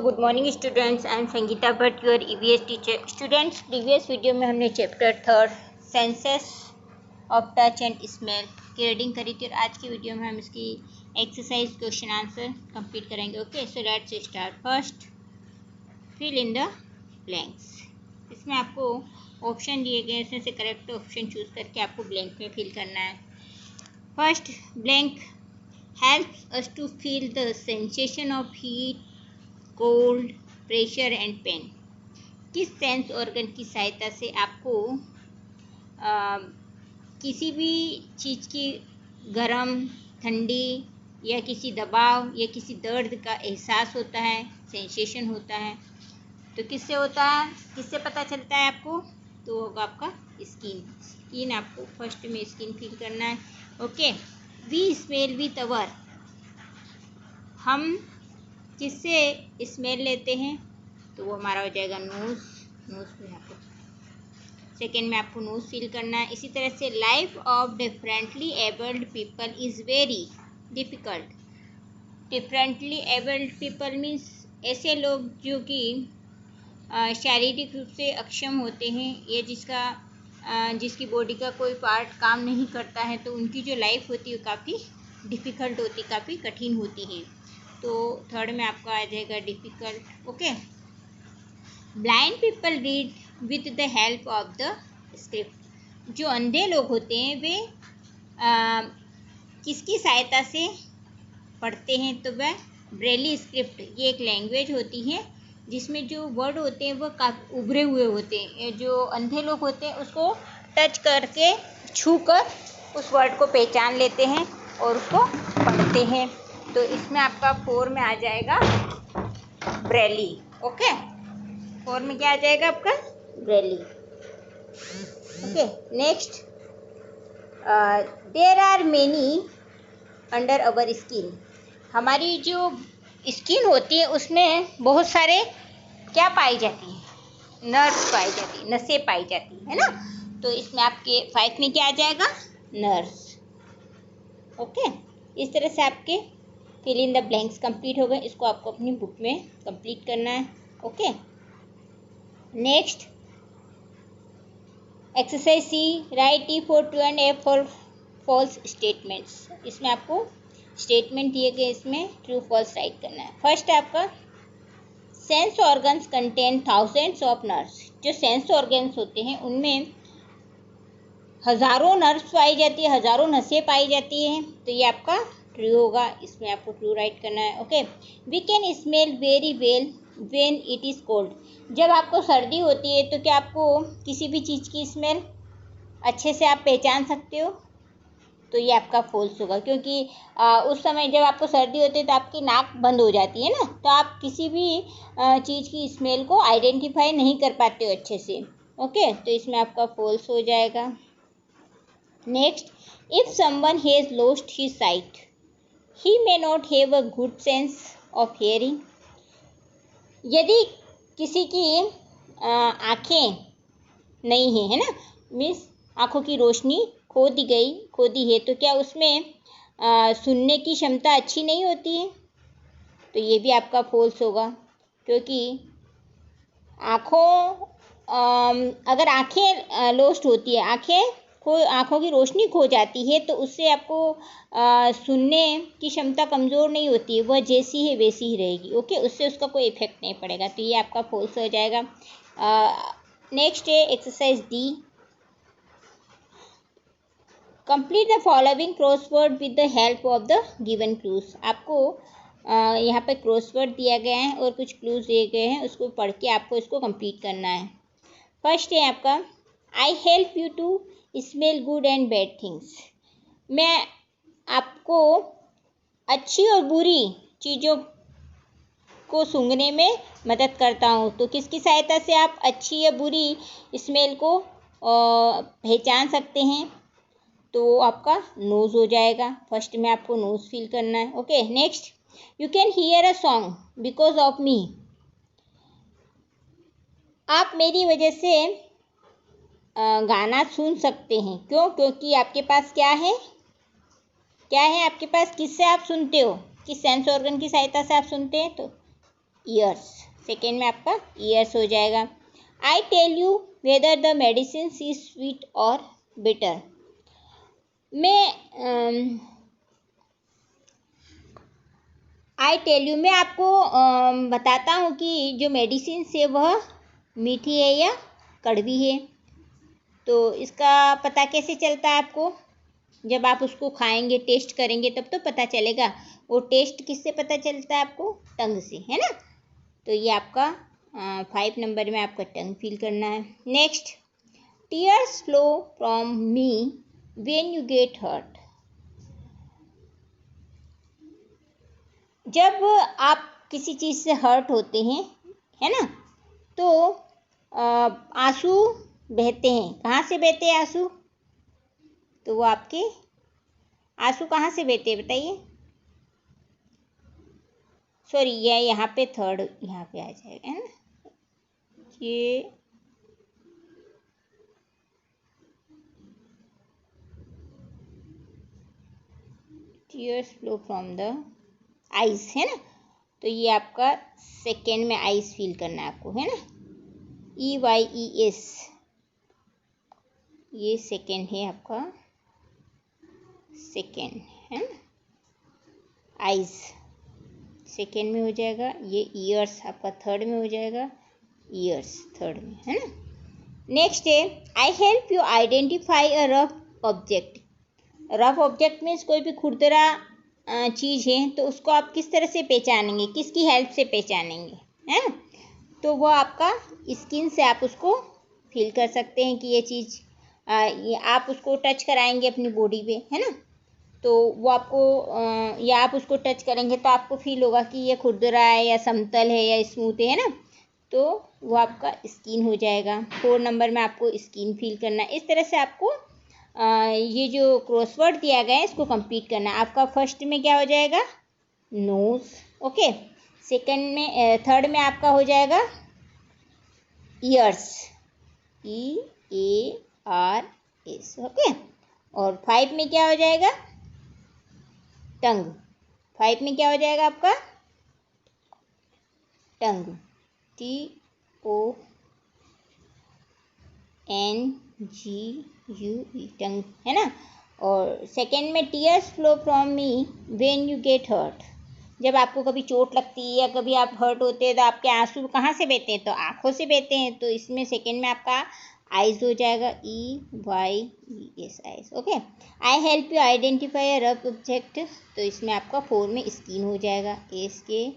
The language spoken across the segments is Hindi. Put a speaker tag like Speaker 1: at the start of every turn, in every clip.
Speaker 1: Good morning students, I am Sangeeta Bhatt, your EVS teacher. Students, previous video में हमने chapter 3 senses of touch and smell की रीडिंग करी थी और आज की वीडियो में हम इसकी एक्सरसाइज क्वेश्चन आंसर कंप्लीट करेंगे। Okay, so let's start. First, fill in the blanks. इसमें आपको ऑप्शन दिए गए, इसमें से करेक्ट ऑप्शन चूज करके आपको ब्लैंक में फिल करना है। First blank helps us to feel the sensation of heat, cold, pressure and pain। किस सेंस ऑर्गन की सहायता से आपको किसी भी चीज़ की गरम, ठंडी या किसी दबाव या किसी दर्द का एहसास होता है, सेंसेशन होता है? तो किससे होता है, किससे पता चलता है आपको? तो होगा आपका स्किन। आपको फर्स्ट में स्किन फील करना है। Okay, we smell with our. हम किससे स्मेल लेते हैं? तो वो हमारा हो जाएगा नोज में। आपको सेकेंड में आपको नोज फील करना है। इसी तरह से life of differently abled people is very difficult. Differently abled people means ऐसे लोग जो कि शारीरिक रूप से अक्षम होते हैं या जिसकी बॉडी का कोई पार्ट काम नहीं करता है, तो उनकी जो लाइफ होती है वो काफ़ी डिफ़िकल्ट होती, काफ़ी कठिन होती है। तो थर्ड में आपका आ जाएगा difficult. Okay, blind people read with the help of the script. जो अंधे लोग होते हैं वे किसकी सहायता से पढ़ते हैं? तो वह ब्रेली स्क्रिप्ट। ये एक लैंग्वेज होती है जिसमें जो वर्ड होते हैं वो काफ़ी उभरे हुए होते हैं। जो अंधे लोग होते हैं उसको टच करके, छू कर उस वर्ड को पहचान लेते हैं और उसको पढ़ते हैं। तो इसमें आपका 4 में आ जाएगा ब्रेली। ओके, 4 में क्या आ जाएगा आपका? Braille. Okay, next, there are many under our skin. हमारी जो स्किन होती है उसमें बहुत सारे क्या पाई जाती है? नर्व्स पाई जाती है, नसें पाई जाती है ना। तो इसमें आपके 5 में क्या आ जाएगा? नर्व्स। ओके, इस तरह से आपके fill in the blanks complete हो गए। इसको आपको अपनी बुक में कंप्लीट करना है। Okay, next exercise C, write T for true and F for false statements. इसमें आपको स्टेटमेंट दिए गए, इसमें ट्रू फॉल्स राइट करना है। फर्स्ट है आपका, sense organs contain thousands of nerves. जो सेंस ऑर्गन्स होते हैं उनमें हज़ारों नर्व्स पाई जाती है, हज़ारों नसें पाई जाती हैं। तो ये आपका ट्रू होगा, इसमें आपको ट्रू राइट करना है। Okay, we can smell very well when it is cold. जब आपको सर्दी होती है तो क्या आपको किसी भी चीज़ की स्मेल अच्छे से आप पहचान सकते हो? तो ये आपका फॉल्स होगा, क्योंकि उस समय जब आपको सर्दी होती है तो आपकी नाक बंद हो जाती है ना, तो आप किसी भी चीज़ की स्मेल को आइडेंटिफाई नहीं कर पाते हो अच्छे से। ओके, तो इसमें आपका फॉल्स हो जाएगा। Next, if someone has lost his site he may not have a good sense of hearing. यदि किसी की आँखें नहीं है, है ना, मीन्स आँखों की रोशनी खो दी है, तो क्या उसमें सुनने की क्षमता अच्छी नहीं होती है? तो ये भी आपका फॉल्स होगा, क्योंकि अगर आँखें लॉस्ट होती है, आँखों की रोशनी खो जाती है, तो उससे आपको सुनने की क्षमता कमज़ोर नहीं होती है, वह जैसी है वैसी ही रहेगी। ओके, उससे उसका कोई इफेक्ट नहीं पड़ेगा। तो ये आपका फॉल्स हो जाएगा। नेक्स्ट है exercise D, complete the following crossword with the help of the given clues. आपको यहाँ पे क्रॉसवर्ड दिया गया है और कुछ क्लूज दिए गए हैं, उसको पढ़ के आपको इसको कंप्लीट करना है। फर्स्ट है आपका, I help you to smell good and bad things. मैं आपको अच्छी और बुरी चीज़ों को सूंघने में मदद करता हूँ। तो किसकी सहायता से आप अच्छी या बुरी स्मेल को पहचान सकते हैं? तो आपका नोज़ हो जाएगा। फर्स्ट में आपको नोज़ फील करना है। Okay, next, you can hear a song because of me. आप मेरी वजह से गाना सुन सकते हैं। क्यों? क्योंकि आपके पास क्या है आपके पास? किससे आप सुनते हो? किस सेंस ऑर्गन की सहायता से आप सुनते हैं? तो ईयर्स, सेकेंड में आपका ईयर्स हो जाएगा। I tell you whether the medicine is sweet और बिटर। आई टेल यू, मैं आपको बताता हूँ कि जो मेडिसिन है वह मीठी है या कड़वी है। तो इसका पता कैसे चलता है आपको? जब आप उसको खाएंगे, टेस्ट करेंगे, तब तो पता चलेगा। वो टेस्ट किससे पता चलता है आपको? टंग से, है ना। तो ये आपका 5 नंबर में आपका टंग फील करना है। Next, tears flow from me when you get hurt. जब आप किसी चीज़ से हर्ट होते हैं, है ना, तो आंसू बहते हैं। कहाँ से बहते हैं आंसू? तो वो आपके आंसू कहाँ से बहते हैं बताइए? सॉरी, ये यहाँ पे थर्ड यहाँ पे आ जाएगा, है ना। ये tears flow from the eyes, है ना। तो ये आपका सेकेंड में आइज फील करना है आपको, है ना। EYES, ये सेकेंड है आपका, सेकेंड है ना, आइज सेकेंड में हो जाएगा। ये ईयर्स आपका थर्ड में हो जाएगा, ईयर्स थर्ड में, है ना। नेक्स्ट है, आई help you identify a rough object. Rough object means कोई भी खुरदरा चीज़ है, तो उसको आप किस तरह से पहचानेंगे, किसकी हेल्प से पहचानेंगे, है ना। तो वो आपका स्किन से आप उसको फील कर सकते हैं कि ये चीज़, ये आप उसको टच कराएंगे अपनी बॉडी पे, है ना। तो वो आपको या आप उसको टच करेंगे तो आपको फील होगा कि ये खुरदरा है या समतल है या स्मूथ है ना। तो वो आपका स्किन हो जाएगा। 4 नंबर में आपको स्किन फील करना है। इस तरह से आपको ये जो क्रॉसवर्ड दिया गया है इसको कंप्लीट करना है। आपका फर्स्ट में क्या हो जाएगा? Nose, okay. सेकंड में थर्ड में आपका हो जाएगा ईयर्स, EARS, ओके। और 5 में क्या हो जाएगा? टंग। 5 में क्या हो जाएगा आपका? टंग, TONGUE, टंग, है ना। और सेकेंड में tears flow from me when you get hurt. जब आपको कभी चोट लगती है या कभी आप हर्ट होते हैं तो आपके आंसू कहाँ से बहते हैं? तो आँखों से बहते हैं। तो इसमें सेकेंड में आपका आइज हो जाएगा, EYES, eyes, okay. I help you identify a rough object. तो इसमें आपका 4 में स्किन हो जाएगा, SKIN,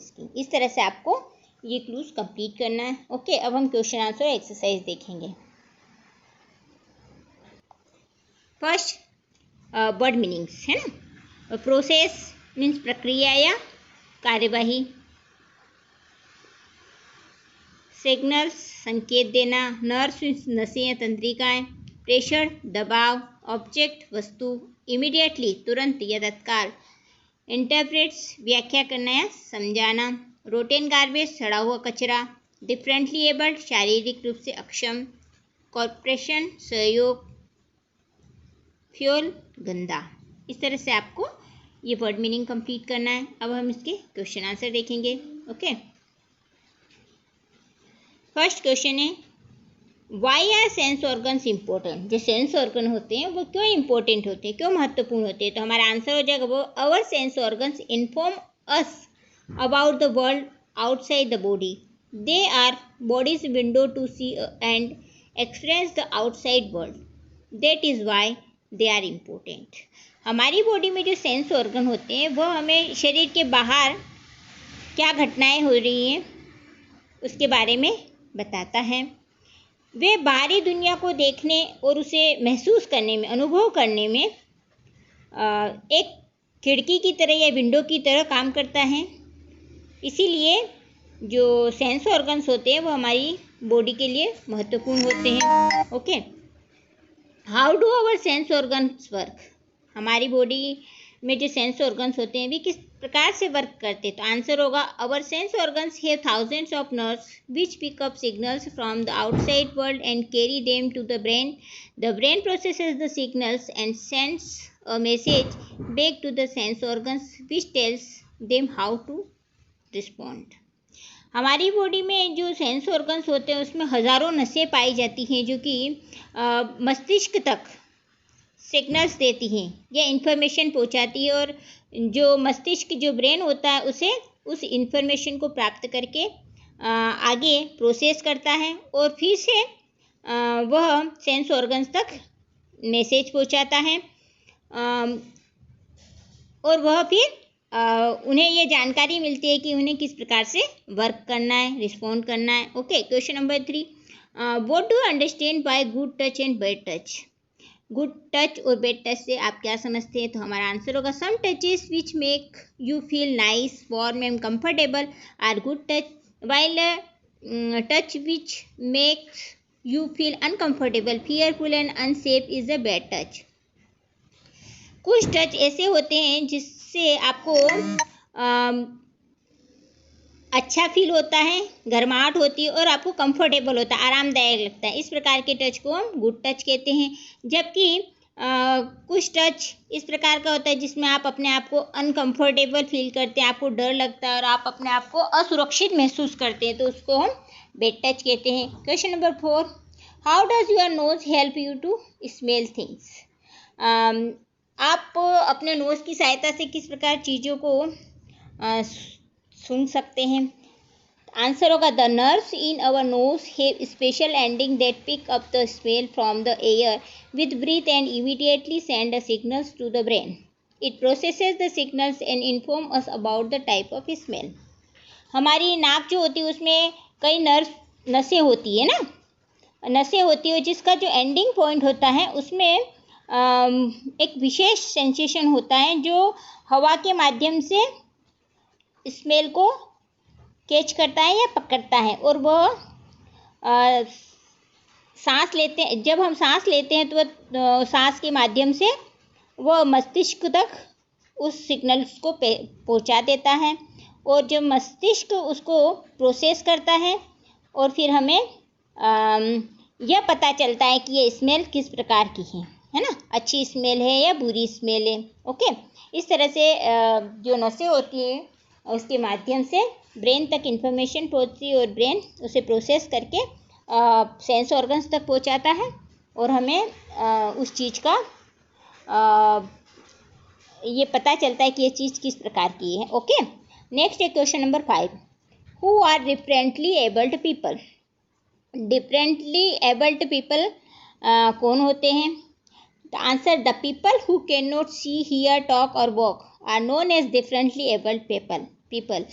Speaker 1: स्किन। इस तरह से आपको ये क्लूज कंप्लीट करना है, ओके। अब हम क्वेश्चन आंसर एक्सरसाइज देखेंगे। फर्स्ट, वर्ड मीनिंग्स, है ना। प्रोसेस मीन्स प्रक्रिया या कार्यवाही। सिग्नल्स संकेत देना। नर्व्स मीन्स नसें या तंत्रिकाएं। प्रेशर दबाव। ऑब्जेक्ट वस्तु। इमीडिएटली तुरंत या तत्काल। इंटरप्रेट्स व्याख्या करना या समझाना। रोटेन गार्बेज सड़ा हुआ कचरा। डिफरेंटली एबल्ड शारीरिक रूप से अक्षम। कॉर्पोरेशन सहयोग। फ्यूल गंदा। इस तरह से आपको ये वर्ड मीनिंग कंप्लीट करना है। अब हम इसके क्वेश्चन आंसर देखेंगे, ओके। फर्स्ट क्वेश्चन है, why are sense organs important. जो सेंस ऑर्गन होते हैं वो क्यों इम्पोर्टेंट होते हैं, क्यों महत्वपूर्ण होते हैं? तो हमारा आंसर हो जाएगा वो, our sense organs inform us about the world outside the body. They are body's window to see and experience the outside world. That is why they are important. हमारी बॉडी में जो सेंस ऑर्गन होते हैं वो हमें शरीर के बाहर क्या घटनाएं हो रही हैं उसके बारे में बताता है। वे बाहरी दुनिया को देखने और उसे महसूस करने में, अनुभव करने में एक खिड़की की तरह या विंडो की तरह काम करता है। इसीलिए जो सेंस ऑर्गन्स होते हैं वो हमारी बॉडी के लिए महत्वपूर्ण होते हैं, okay. How do our sense organs work. हमारी बॉडी में जो सेंस ऑर्गन्स होते हैं वे किस प्रकार से वर्क करते हैं? तो आंसर होगा, our sense organs have thousands of nerves which pick up signals from the outside world and carry them to the brain. The brain processes the signals and sends a message back to the sense organs which tells them how to respond. हमारी बॉडी में जो सेंस ऑर्गन्स होते हैं उसमें हज़ारों नसें पाई जाती हैं जो कि मस्तिष्क तक सिग्नल्स देती हैं या इन्फॉर्मेशन पहुंचाती है, और जो मस्तिष्क जो ब्रेन होता है उसे उस इन्फॉर्मेशन को प्राप्त करके आगे प्रोसेस करता है और फिर से वह सेंस ऑर्गन्स तक मैसेज पहुंचाता है और वह फिर उन्हें ये जानकारी मिलती है कि उन्हें किस प्रकार से वर्क करना है, रिस्पॉन्ड करना है। Okay, question number 3, what do understand by good touch and bad touch? Good touch और बैड टच से आप क्या समझते हैं? तो हमारा आंसर होगा some touches which make you feel nice, warm and comfortable are good touch, while touch which makes you feel uncomfortable, fearful and unsafe is a bad touch. कुछ टच ऐसे होते हैं जिससे आपको अच्छा फील होता है, गर्माहट होती है और आपको कंफर्टेबल होता है, आरामदायक लगता है। इस प्रकार के टच को हम गुड टच कहते हैं। जबकि कुछ टच इस प्रकार का होता है जिसमें आप अपने आप को अनकंफर्टेबल फील करते हैं, आपको डर लगता है और आप अपने आप को असुरक्षित महसूस करते हैं, तो उसको हम बैड टच कहते हैं। Question number 4, how does your nose help you to smell things? आप अपने नोज़ की सहायता से किस प्रकार चीज़ों को सूंघ सकते हैं? आंसर होगा the nerves in our nose have special ending that pick up the smell from the air with breath and immediately send the signals to the brain. It processes the signals and inform us about the type of smell. हमारी नाक जो होती है उसमें कई नसें होती है ना, नसें होती है जिसका जो एंडिंग पॉइंट होता है उसमें एक विशेष सेंसेशन होता है जो हवा के माध्यम से स्मेल को कैच करता है या पकड़ता है, और वह सांस लेते हैं, जब हम सांस लेते हैं तो वह सांस के माध्यम से वह मस्तिष्क तक उस सिग्नल्स को पहुंचा देता है, और जब मस्तिष्क उसको प्रोसेस करता है और फिर हमें यह पता चलता है कि ये स्मेल किस प्रकार की है ना, अच्छी स्मेल है या बुरी स्मेल है। ओके, इस तरह से जो नसें होती हैं उसके माध्यम से ब्रेन तक इन्फॉर्मेशन पहुंचती है और ब्रेन उसे प्रोसेस करके सेंस ऑर्गन्स तक पहुंचाता है और हमें उस चीज़ का ये पता चलता है कि ये चीज़ किस प्रकार की है। ओके, नेक्स्ट है question number 5, who are differently abled people? Differently abled people कौन होते हैं? The answer the people who can not see, hear, talk और walk are known as differently abled people.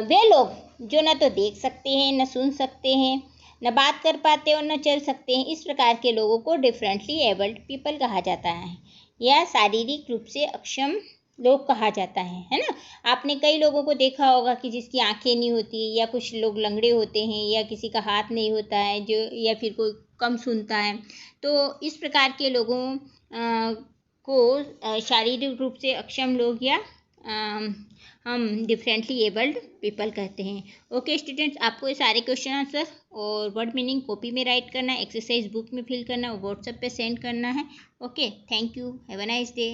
Speaker 1: वे लोग जो न तो देख सकते हैं, न सुन सकते हैं, न बात कर पाते और न चल सकते हैं, इस प्रकार के लोगों को डिफरेंटली एबल्ड पीपल कहा जाता है या शारीरिक रूप से अक्षम लोग कहा जाता है ना। आपने कई लोगों को देखा होगा कि जिसकी आंखें नहीं होती, या कुछ लोग लंगड़े होते हैं, या किसी का हाथ नहीं होता है जो, या फिर कोई कम सुनता है। तो इस प्रकार के लोगों को शारीरिक रूप से अक्षम लोग या हम डिफरेंटली एबल्ड पीपल कहते हैं। ओके स्टूडेंट्स, आपको ये सारे क्वेश्चन आंसर और वर्ड मीनिंग कॉपी में राइट करना है, एक्सरसाइज बुक में फिल करना है, व्हाट्सएप पे सेंड करना है। Okay, thank you, have a nice day.